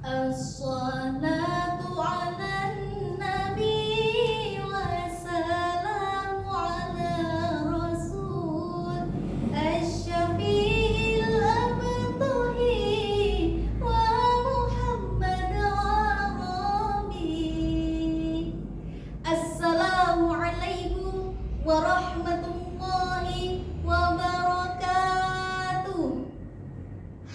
As-salatu ala nabi wassalamu ala rasul Asy-syafi'il abtahi wa Muhammad Arabi. Assalamualaikum warahmatullahi wabarakatuh.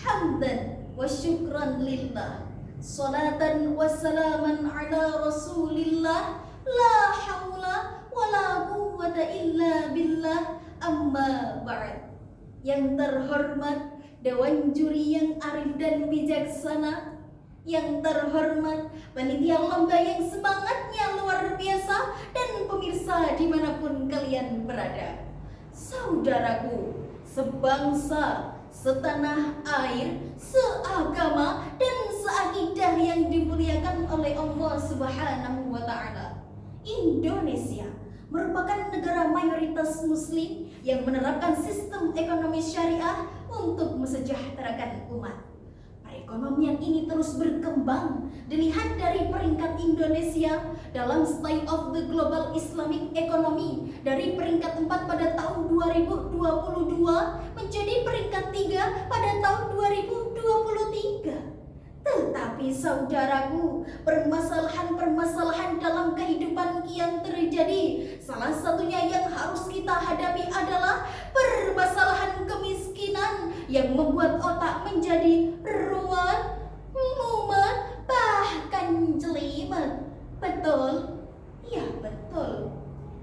Hamdan wa syukran lillah, salatan wassalaman ala rasulillah, la hawla wa la quwwata illa billah, amma ba'd. Yang terhormat Dewan Juri yang arif dan bijaksana, yang terhormat panitia lomba yang semangatnya luar biasa, dan pemirsa dimanapun kalian berada, saudaraku sebangsa, setanah air, seagama, dan seakidah yang dimuliakan oleh Allah Subhanahu wa Ta'ala. Indonesia merupakan negara mayoritas muslim yang menerapkan sistem ekonomi syariah untuk mesejahterakan umat. Perekonomian ini terus berkembang. Dilihat dari peringkat Indonesia dalam State of the Global Islamic Economy, dari peringkat 4 pada tahun 2022 menjadi peringkat 3 pada tahun 2023. Tetapi saudaraku, permasalahan-permasalahan dalam kehidupan kian terjadi. Salah satunya yang harus kita hadapi adalah permasalahan kemiskinan yang membuat otak menjadi ruwet, mumet, bahkan jelimet. Betul? Ya, betul.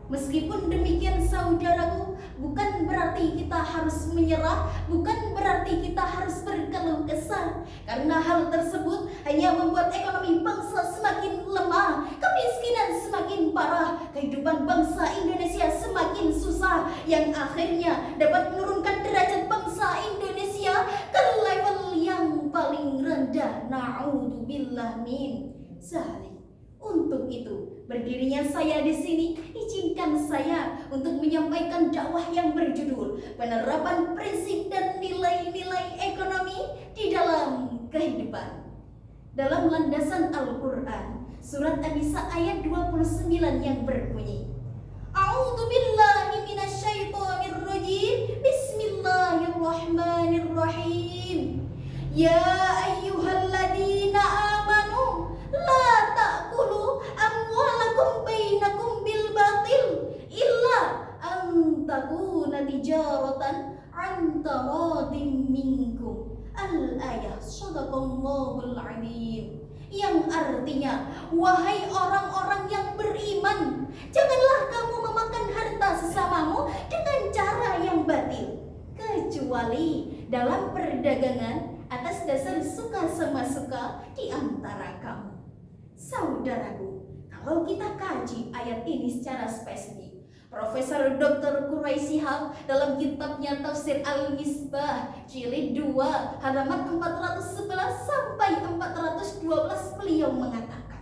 Meskipun demikian saudaraku, bukan berarti kita harus menyerah, bukan berarti kita harus berkeluh kesah, karena hal tersebut hanya membuat ekonomi bangsa semakin lemah, kemiskinan semakin parah, kehidupan bangsa Indonesia semakin susah, yang akhirnya dapat menurunkan derajat bangsa Indonesia ke level yang paling rendah. Na'udzubillah min dzalik. Untuk itu, berdirinya saya di sini, izinkan saya untuk menyampaikan dakwah yang berjudul penerapan prinsip dan nilai-nilai ekonomi di dalam kehidupan. Dalam landasan Al-Quran, surat An-Nisa ayat 29 yang berbunyi, A'udzubillahi minasyaitonirrajim, Bismillahirrahmanirrahim. Ya ayyuhalladzina amanu la ta'kulu amwalakum bainakum bil batil illa an takuna tijaratan an taradin minkum. Al-ayah, sadaqallahul azim. Yang artinya, wahai orang-orang yang beriman, janganlah kamu memakan harta sesamamu dengan cara yang batil, kecuali dalam perdagangan atas dasar suka sama suka di antara kamu. Saudaraku, kalau kita kaji ayat ini secara spesifik, Profesor Dr. Quraisy Shihab dalam kitabnya Tafsir Al-Misbah jilid 2 halaman 411 sampai 412 beliau mengatakan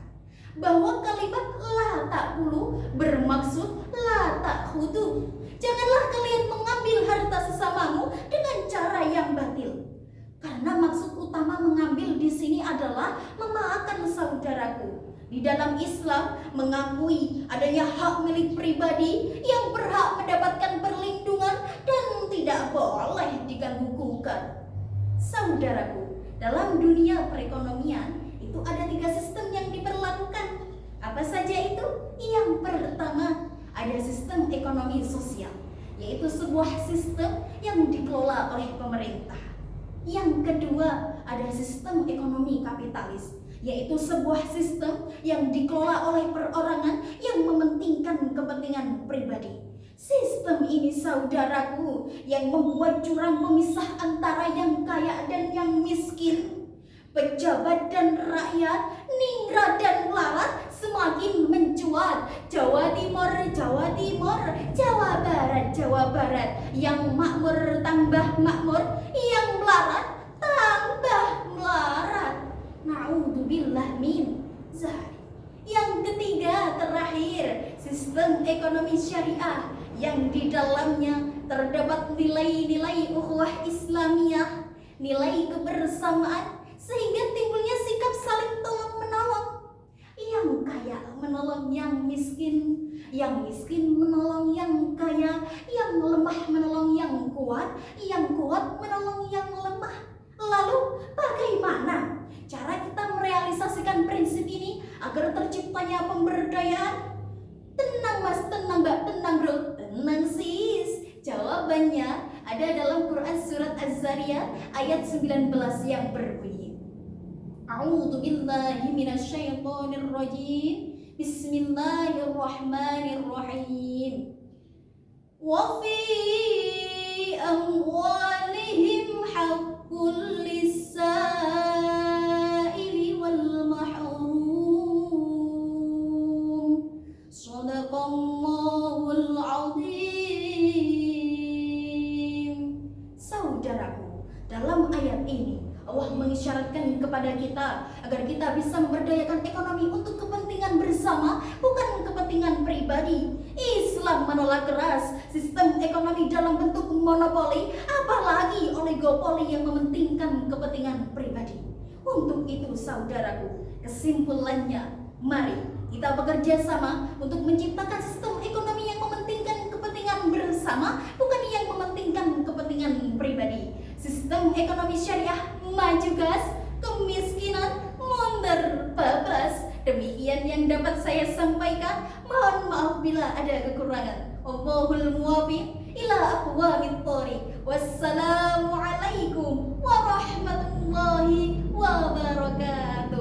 bahwa kalimat la ta'kulu bermaksud la ta'khudu. Janganlah kalian mengambil harta sesamamu dengan cara yang batil. Karena maksud utama mengambil di sini adalah memaafkan saudaraku. Di dalam Islam mengakui adanya hak milik pribadi yang berhak mendapatkan perlindungan dan tidak boleh diganggu-gugat. Saudaraku, dalam dunia perekonomian itu ada 3 sistem yang diberlakukan. Apa saja itu? Yang pertama, ada sistem ekonomi sosial, yaitu sebuah sistem yang dikelola oleh pemerintah. Yang kedua, ada sistem ekonomi kapitalis, yaitu sebuah sistem yang dikelola oleh perorangan yang mementingkan kepentingan pribadi. Sistem ini saudaraku yang membuat jurang memisah antara yang kaya dan yang miskin, pejabat dan rakyat, ningrat dan melarat semakin mencuat. Jawa Timur, Jawa Timur, Jawa Barat, Jawa Barat. Yang makmur tambah makmur, yang melarat tambah melarat. Na'udzubillah min dzalik. Yang ketiga terakhir, sistem ekonomi syariah yang di dalamnya terdapat nilai-nilai ukhuwah Islamiyah, nilai kebersamaan, sehingga timbulnya sikap miskin menolong yang kaya, yang lemah menolong yang kuat menolong yang lemah. Lalu bagaimana cara kita merealisasikan prinsip ini agar terciptanya pemberdayaan? Tenang mas, tenang mbak, tenang bro, tenang sis. Jawabannya ada dalam Quran surat Az-Zariyat ayat 19 yang berbunyi, A'udzu billahi minasyaitonir rajim. Bismillahirrahmanirrahim. Wa fi amwalihim haqqul lis-sa'ili wal mahrum. Shadaqallahul azim. Saudaraku, dalam ayat ini Allah mengisyaratkan kepada kita agar kita bisa memberdayakan ekonomi untuk kepentingan bersama, bukan kepentingan pribadi. Islam menolak keras sistem ekonomi dalam bentuk monopoli, apalagi oligopoli yang mementingkan kepentingan pribadi. Untuk itu saudaraku, kesimpulannya, mari kita bekerja sama untuk menciptakan sistem ekonomi yang mementingkan kepentingan bersama, bukan yang mementingkan kepentingan pribadi. Sistem ekonomi syariah maju gas, kemiskinan mundur bablas. Demikian yang dapat saya sampaikan. Mohon maaf bila ada kekurangan. Wallahul muwaffiq ila aqwamit thoriq. Wassalamualaikum warahmatullahi wabarakatuh.